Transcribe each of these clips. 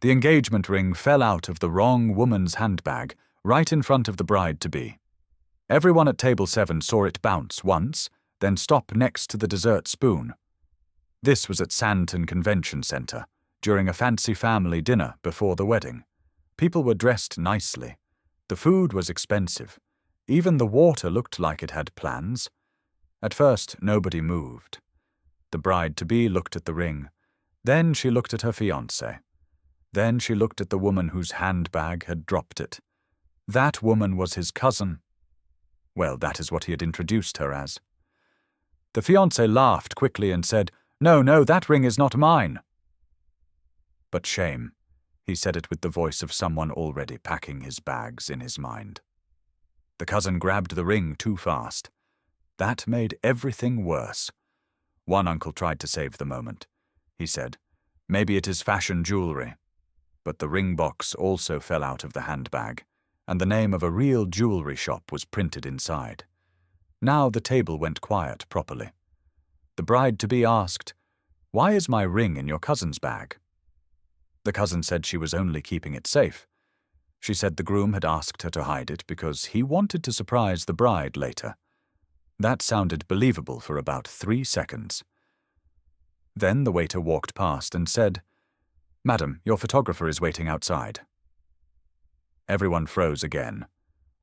The engagement ring fell out of the wrong woman's handbag, right in front of the bride-to-be. Everyone at table 7 saw it bounce once, then stop next to the dessert spoon. This was at Sandton Convention Center, during a fancy family dinner before the wedding. People were dressed nicely. The food was expensive. Even the water looked like it had plans. At first, nobody moved. The bride-to-be looked at the ring. Then she looked at her fiancé. Then she looked at the woman whose handbag had dropped it. That woman was his cousin. Well, that is what he had introduced her as. The fiancé laughed quickly and said, No, that ring is not mine." But shame. He said it with the voice of someone already packing his bags in his mind. The cousin grabbed the ring too fast. That made everything worse. One uncle tried to save the moment. He said, "Maybe it is fashion jewelry." But the ring box also fell out of the handbag, and the name of a real jewelry shop was printed inside. Now the table went quiet properly. The bride-to-be asked, "Why is my ring in your cousin's bag?" The cousin said she was only keeping it safe. She said the groom had asked her to hide it because he wanted to surprise the bride later. That sounded believable for about 3 seconds. Then the waiter walked past and said, "Madam, your photographer is waiting outside." Everyone froze again.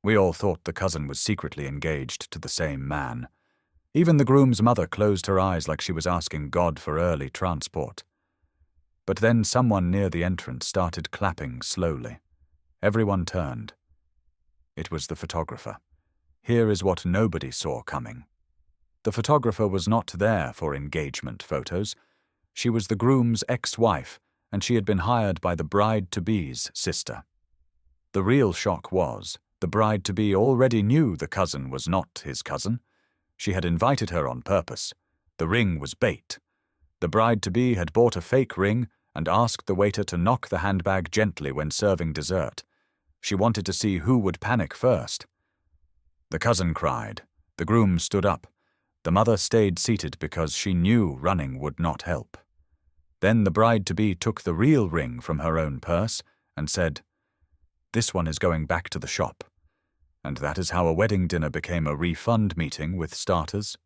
We all thought the cousin was secretly engaged to the same man. Even the groom's mother closed her eyes like she was asking God for early transport. But then someone near the entrance started clapping slowly. Everyone turned. It was the photographer. Here is what nobody saw coming. The photographer was not there for engagement photos. She was the groom's ex-wife, and she had been hired by the bride-to-be's sister. The real shock was, the bride-to-be already knew the cousin was not his cousin. She had invited her on purpose. The ring was bait. The bride-to-be had bought a fake ring and asked the waiter to knock the handbag gently when serving dessert. She wanted to see who would panic first. The cousin cried. The groom stood up. The mother stayed seated because she knew running would not help. Then the bride-to-be took the real ring from her own purse and said, "This one is going back to the shop." And that is how a wedding dinner became a refund meeting with starters.